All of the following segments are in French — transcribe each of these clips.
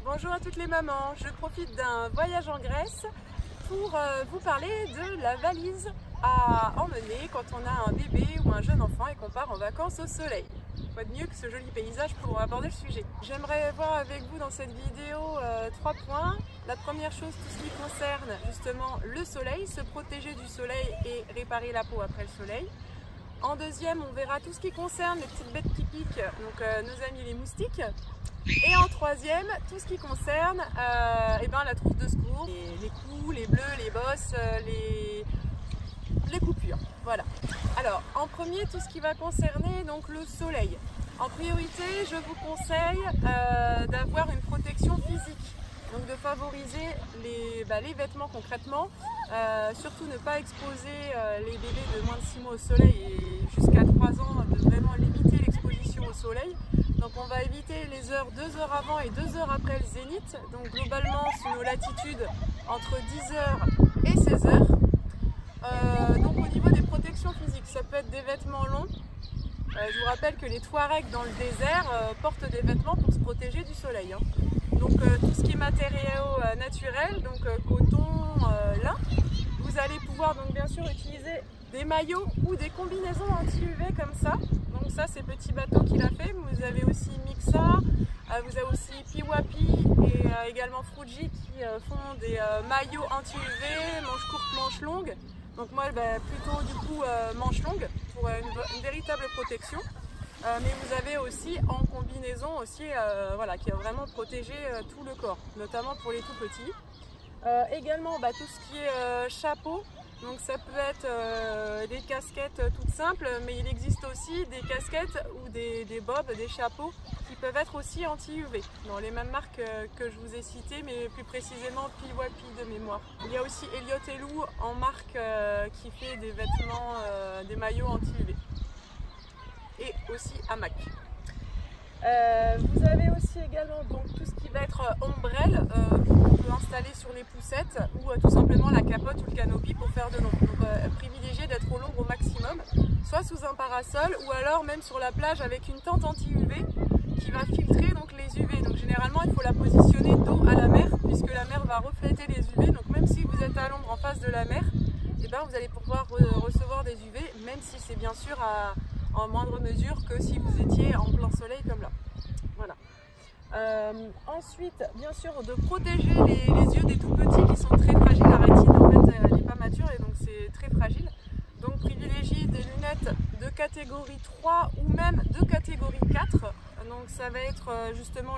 Bonjour à toutes les mamans, je profite d'un voyage en Grèce pour vous parler de la valise à emmener quand on a un bébé ou un jeune enfant et qu'on part en vacances au soleil. Quoi de mieux que ce joli paysage pour aborder le sujet. J'aimerais voir avec vous dans cette vidéo 3 points. La première chose, tout ce qui concerne justement le soleil, se protéger du soleil et réparer la peau après le soleil. En deuxième, on verra tout ce qui concerne les petites bêtes qui piquent, donc nos amis les moustiques. Et en troisième, tout ce qui concerne la trousse de secours, les coups, les bleus, les bosses, les coupures. Voilà. Alors, en premier, tout ce qui va concerner donc le soleil. En priorité, je vous conseille d'avoir une protection physique. Donc de favoriser les vêtements concrètement, surtout ne pas exposer les bébés de moins de 6 mois au soleil et jusqu'à 3 ans, de vraiment limiter l'exposition au soleil. Donc on va éviter les heures 2 heures avant et 2 heures après le zénith, donc globalement sur nos latitudes entre 10 heures et 16 heures. Donc au niveau des protections physiques, ça peut être des vêtements longs. Je vous rappelle que les Touaregs dans le désert portent des vêtements pour se protéger du soleil. Donc tout ce qui est matériaux naturels, donc coton, lin, vous allez pouvoir donc bien sûr utiliser des maillots ou des combinaisons anti-UV comme ça. Donc ça c'est Petit Bateau qui l'a fait. Vous avez aussi Mixa, vous avez aussi Piwapi et également Fruji qui font des maillots anti-UV, manches courtes, manches longues. Donc moi plutôt du coup manches longues pour une véritable protection. Mais vous avez aussi en combinaison aussi, qui va vraiment protéger tout le corps, notamment pour les tout petits. Également tout ce qui est chapeau, donc ça peut être des casquettes toutes simples, mais il existe aussi des casquettes ou des bobs, des chapeaux qui peuvent être aussi anti-UV, dans les mêmes marques que je vous ai citées, mais plus précisément Piwapi de mémoire. Il y a aussi Elliott & Lou en marque qui fait des vêtements, des maillots anti-UV. Et aussi hamac. Vous avez aussi également donc, tout ce qui va être ombrelle qu'on peut installer sur les poussettes ou tout simplement la capote ou le canopy pour faire de l'ombre. Donc privilégier d'être au l'ombre au maximum, soit sous un parasol ou alors même sur la plage avec une tente anti-UV qui va filtrer donc, les UV. Donc généralement il faut la positionner dos à la mer puisque la mer va refléter les UV. Donc même si vous êtes à l'ombre en face de la mer, vous allez pouvoir recevoir des UV, même si c'est bien sûr en moindre mesure que si vous étiez en plein soleil comme là. Voilà. Ensuite, bien sûr, de protéger les yeux des tout petits qui sont très fragiles. La rétine, en fait, elle n'est pas mature et donc c'est très fragile. Donc privilégier des lunettes de catégorie 3 ou même de catégorie 4. Donc ça va être justement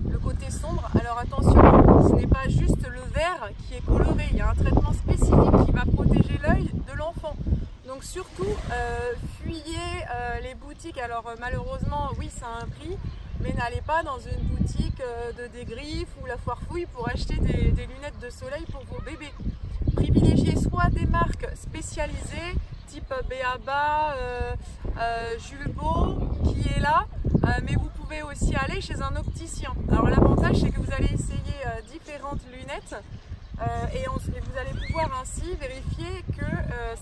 le côté sombre. Alors attention, ce n'est pas juste le vert qui est coloré. Il y a un traitement spécifique qui va protéger l'œil de l'enfant. Donc surtout, fuyez les boutiques. Alors malheureusement, oui, ça a un prix, mais n'allez pas dans une boutique de Dégriffe ou la Foire Fouille pour acheter des lunettes de soleil pour vos bébés. Privilégiez soit des marques spécialisées, type B.A.B.A, Julbo, qui est là, mais vous pouvez aussi aller chez un opticien. Alors l'avantage, c'est que vous allez essayer différentes lunettes. Et vous allez pouvoir ainsi vérifier que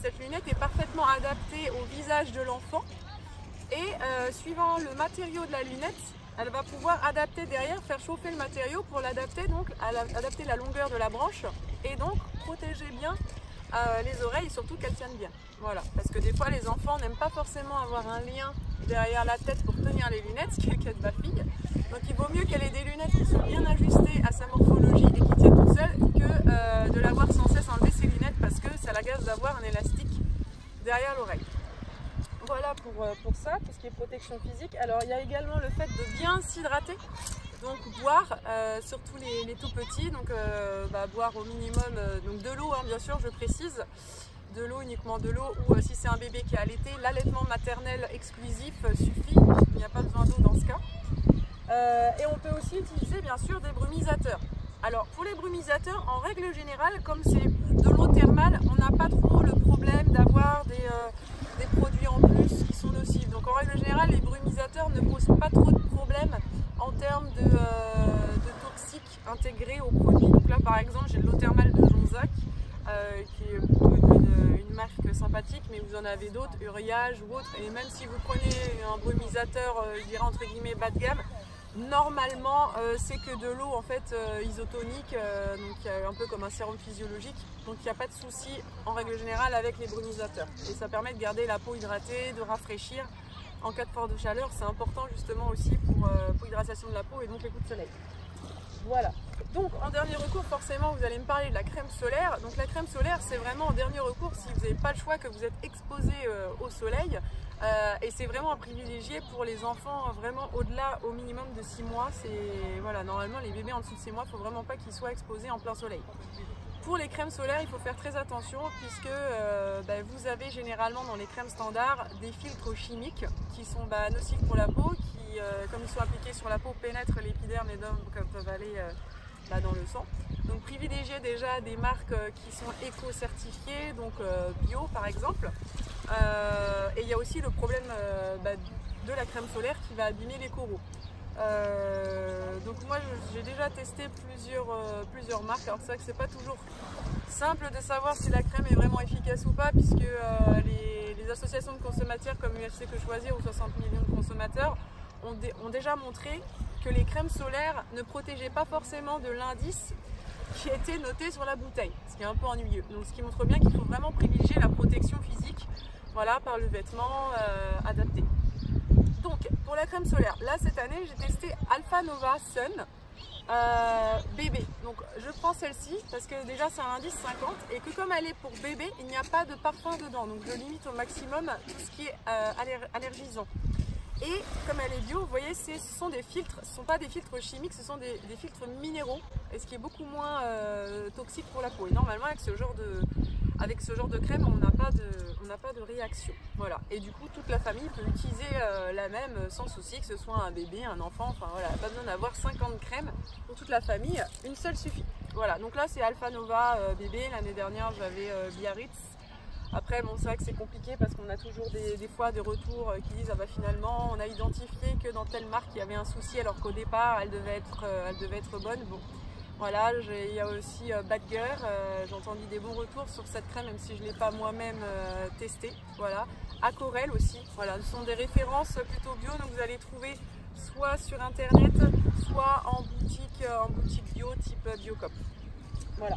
cette lunette est parfaitement adaptée au visage de l'enfant et suivant le matériau de la lunette, elle va pouvoir adapter derrière, faire chauffer le matériau pour l'adapter donc adapter la longueur de la branche et donc protéger bien les oreilles et surtout qu'elles tiennent bien. Voilà, parce que des fois les enfants n'aiment pas forcément avoir un lien derrière la tête pour tenir les lunettes, ce qui est le cas de ma fille. Donc il vaut mieux qu'elle ait des lunettes qui sont bien ajustées à sa morphologie et qui tiennent toute seule que de l'avoir sans cesse enlever ses lunettes parce que ça l'agace d'avoir un élastique derrière l'oreille. Voilà pour ça, tout ce qui est protection physique. Alors il y a également le fait de bien s'hydrater, donc boire, surtout les tout petits, donc boire au minimum donc de l'eau, bien sûr, je précise. De l'eau, uniquement de l'eau, ou si c'est un bébé qui est allaité, l'allaitement maternel exclusif suffit, il n'y a pas besoin d'eau dans ce cas. Et on peut aussi utiliser bien sûr des brumisateurs. Alors pour les brumisateurs, en règle générale, comme c'est de l'eau thermale, on n'a pas trop le problème d'avoir des produits en plus qui sont nocifs. Donc en règle générale, les brumisateurs ne posent pas trop de problèmes en termes de toxiques intégrés au produit. Donc là par exemple, j'ai de l'eau thermale de Jonzac, qui est plutôt une marque sympathique, mais vous en avez d'autres, Uriage ou autres. Et même si vous prenez un brumisateur, je dirais entre guillemets bas de gamme, Normalement, c'est que de l'eau en fait isotonique, donc un peu comme un sérum physiologique. Donc il n'y a pas de souci en règle générale avec les brunisateurs. Et ça permet de garder la peau hydratée, de rafraîchir en cas de forte chaleur. C'est important justement aussi pour l'hydratation de la peau et donc les coups de soleil. Voilà. Donc en dernier recours, forcément, vous allez me parler de la crème solaire. Donc la crème solaire, c'est vraiment en dernier recours si vous n'avez pas le choix, que vous êtes exposé au soleil. Et c'est vraiment à privilégier pour les enfants vraiment au-delà, au minimum de 6 mois. Voilà, normalement les bébés en dessous de 6 mois, il ne faut vraiment pas qu'ils soient exposés en plein soleil. Pour les crèmes solaires, il faut faire très attention puisque vous avez généralement dans les crèmes standards des filtres chimiques qui sont nocifs pour la peau, qui comme ils sont appliqués sur la peau pénètrent l'épiderme et donc peuvent aller dans le sang. Donc privilégiez déjà des marques qui sont éco-certifiées, donc bio par exemple. Et il y a aussi le problème de la crème solaire qui va abîmer les coraux. Donc moi j'ai déjà testé plusieurs marques. Alors c'est vrai que c'est pas toujours simple de savoir si la crème est vraiment efficace ou pas, puisque les associations de consommateurs comme UFC Que Choisir ou 60 millions de consommateurs ont déjà montré que les crèmes solaires ne protégeaient pas forcément de l'indice qui était noté sur la bouteille, ce qui est un peu ennuyeux. Donc ce qui montre bien qu'il faut vraiment privilégier la protection physique, voilà, par le vêtement adapté. Donc pour la crème solaire, là cette année j'ai testé Alpha Nova Sun bébé. Donc je prends celle-ci parce que déjà c'est un indice 50 et que comme elle est pour bébé, il n'y a pas de parfum dedans, donc je limite au maximum tout ce qui est allergisant. Et comme elle est bio, vous voyez, ce sont des filtres, ce ne sont pas des filtres chimiques, ce sont des filtres minéraux, et ce qui est beaucoup moins toxique pour la peau. Et normalement, avec ce genre de crème, on n'a pas de réaction. Voilà. Et du coup, toute la famille peut utiliser la même sans souci, que ce soit un bébé, un enfant, enfin voilà, pas besoin d'avoir 50 crèmes pour toute la famille, une seule suffit. Voilà, donc là c'est Alpha Nova bébé, l'année dernière j'avais Biarritz. Après, bon, c'est vrai que c'est compliqué parce qu'on a toujours des fois des retours qui disent finalement on a identifié que dans telle marque il y avait un souci alors qu'au départ elle devait être bonne. Bon, voilà, il y a aussi Badger, j'ai entendu des bons retours sur cette crème même si je ne l'ai pas moi-même testée. Voilà, Acorel aussi, voilà, ce sont des références plutôt bio, donc vous allez trouver soit sur internet, soit en boutique bio type Biocop. Voilà.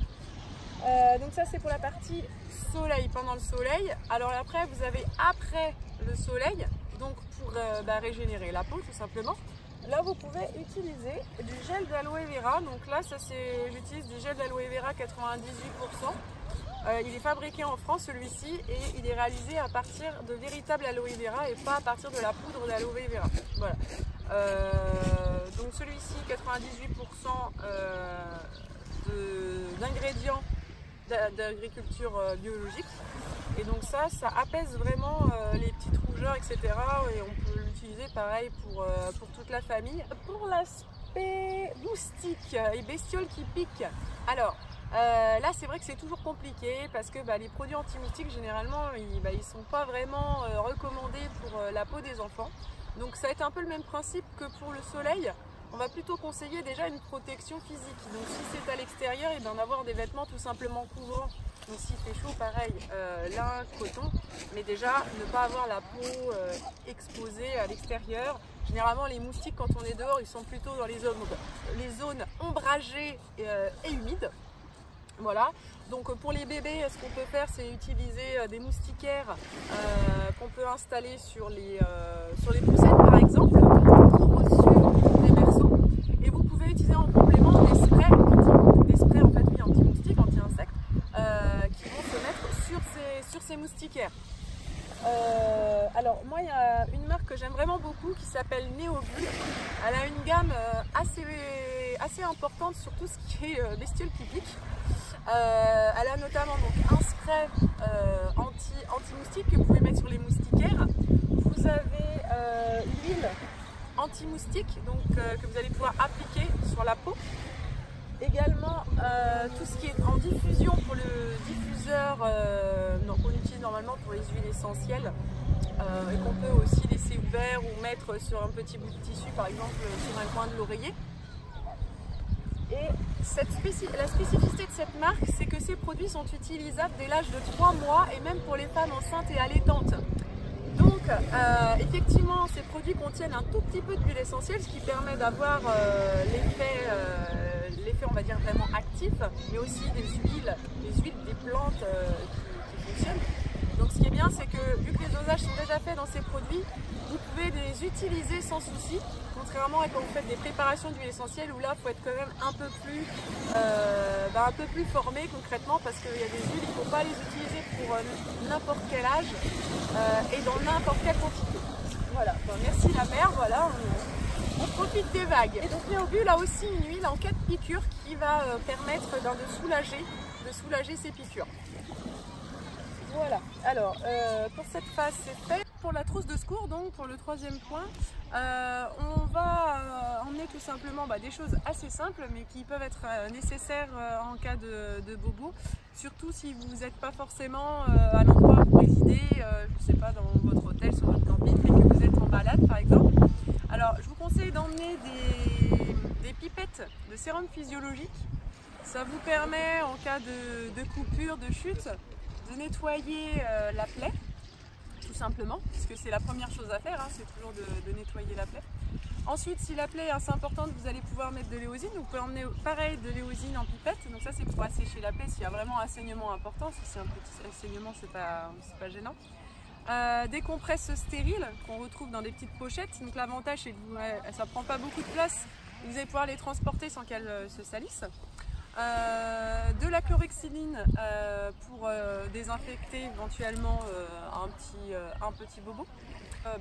Donc ça c'est pour la partie soleil, pendant le soleil. Alors après vous avez après le soleil, donc pour régénérer la peau tout simplement. Là vous pouvez utiliser du gel d'aloe vera. Donc là j'utilise du gel d'aloe vera 98%. Il est fabriqué en France celui-ci et il est réalisé à partir de véritable aloe vera et pas à partir de la poudre d'aloe vera. Voilà. Donc celui-ci 98% d'ingrédients d'agriculture biologique, et donc ça apaise vraiment les petites rougeurs, etc. Et on peut l'utiliser pareil pour toute la famille. Pour l'aspect moustique et bestioles qui piquent, alors là c'est vrai que c'est toujours compliqué parce que les produits anti-moustiques généralement ils sont pas vraiment recommandés pour la peau des enfants. Donc ça va être un peu le même principe que pour le soleil. On va plutôt conseiller déjà une protection physique. Donc si c'est à l'extérieur, et bien d'avoir des vêtements tout simplement couvrants. Donc s'il fait chaud, pareil, lin, coton. Mais déjà, ne pas avoir la peau exposée à l'extérieur. Généralement, les moustiques, quand on est dehors, ils sont plutôt dans les zones ombragées et humides. Voilà. Donc pour les bébés, ce qu'on peut faire, c'est utiliser des moustiquaires qu'on peut installer sur les poussettes, par exemple, ou au-dessus des berceaux. Et vous pouvez utiliser en complément des sprays en fait, anti-moustiques, anti-insectes, qui vont se mettre sur ces moustiquaires. Alors moi, il y a une marque que j'aime vraiment beaucoup qui s'appelle Neobull. Elle a une gamme assez importante sur tout ce qui est bestioles qui piquent. Elle a notamment donc un spray anti-moustique que vous pouvez mettre sur les moustiquaires. Vous avez l'huile anti-moustique que vous allez pouvoir appliquer sur la peau. Également tout ce qui est en diffusion pour le diffuseur qu'on utilise normalement pour les huiles essentielles et qu'on peut aussi laisser ouvert ou mettre sur un petit bout de tissu, par exemple sur un coin de l'oreiller. Et la spécificité de cette marque, c'est que ces produits sont utilisables dès l'âge de 3 mois et même pour les femmes enceintes et allaitantes. Donc Donc effectivement ces produits contiennent un tout petit peu d'huile essentielle, ce qui permet d'avoir l'effet on va dire vraiment actif, mais aussi les huiles des plantes qui fonctionnent. Donc ce qui est bien, c'est que vu que les dosages sont déjà faits dans ces produits, vous pouvez les utiliser sans souci, contrairement à quand vous faites des préparations d'huile essentielle où là il faut être quand même un peu plus formé concrètement, parce qu'il y a des huiles, il ne faut pas les utiliser pour n'importe quel âge et dans n'importe quelle quantité. Voilà, bon, merci la mer, voilà, on profite des vagues. Et donc Néobule a aussi une huile en cas de piqûre qui va permettre de soulager ces piqûres. Voilà, alors pour cette phase c'est fait. Pour la trousse de secours, donc pour le troisième point, on va emmener tout simplement des choses assez simples mais qui peuvent être nécessaires en cas de bobo, surtout si vous n'êtes pas forcément à l'endroit où vous résidez, je ne sais pas, dans votre hôtel, sur votre camping, mais que vous êtes en balade par exemple. Alors je vous conseille d'emmener des pipettes de sérum physiologique. Ça vous permet en cas de coupure, de chute, de nettoyer la plaie, tout simplement, puisque c'est la première chose à faire, hein, c'est toujours de nettoyer la plaie. Ensuite, si la plaie est assez importante, vous allez pouvoir mettre de l'éosine. Vous pouvez emmener pareil de l'éosine en pipette, donc ça c'est pour assécher la plaie s'il y a vraiment un saignement important. Si c'est un petit saignement, c'est pas gênant. Des compresses stériles qu'on retrouve dans des petites pochettes, donc l'avantage c'est que ça ne prend pas beaucoup de place, vous allez pouvoir les transporter sans qu'elles se salissent. De la chlorhexidine pour désinfecter éventuellement un petit bobo.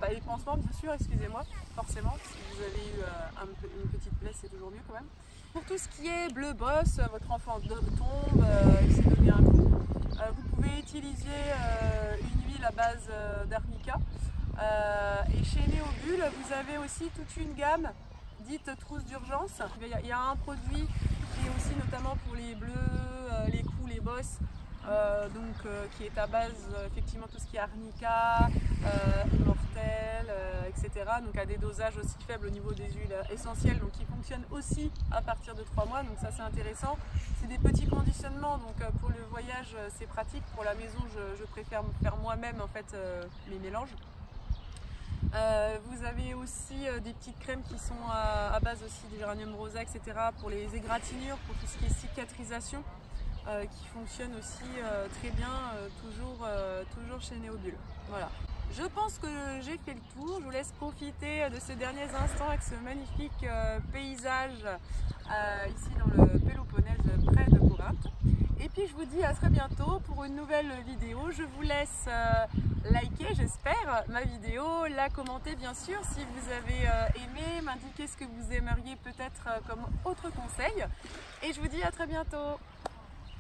Les pansements bien sûr, excusez-moi, forcément, si vous avez eu une petite plaie c'est toujours mieux quand même. Pour tout ce qui est bleu bosse, votre enfant tombe, il s'est donné un coup, vous pouvez utiliser une huile à base d'arnica. Et chez Néobule, vous avez aussi toute une gamme dite trousse d'urgence. Il y a un produit qui est aussi notamment pour les bleus, les coups, les bosses, qui est à base effectivement tout ce qui est arnica, immortel, etc. Donc à des dosages aussi faibles au niveau des huiles essentielles, donc qui fonctionnent aussi à partir de 3 mois, donc ça c'est intéressant. C'est des petits conditionnements, donc pour le voyage c'est pratique. Pour la maison je préfère faire moi-même en fait mes mélanges. Vous avez aussi des petites crèmes qui sont à base aussi de géranium rosa, etc. pour les égratignures, pour tout ce qui est cicatrisation, qui fonctionne aussi très bien, toujours chez Néobule. Voilà. Je pense que j'ai fait le tour, je vous laisse profiter de ces derniers instants avec ce magnifique paysage ici dans le Péloponnèse près de Corinthe. Et puis je vous dis à très bientôt pour une nouvelle vidéo. Je vous laisse liker, j'espère, ma vidéo, la commenter bien sûr si vous avez aimé, m'indiquer ce que vous aimeriez peut-être comme autre conseil. Et je vous dis à très bientôt.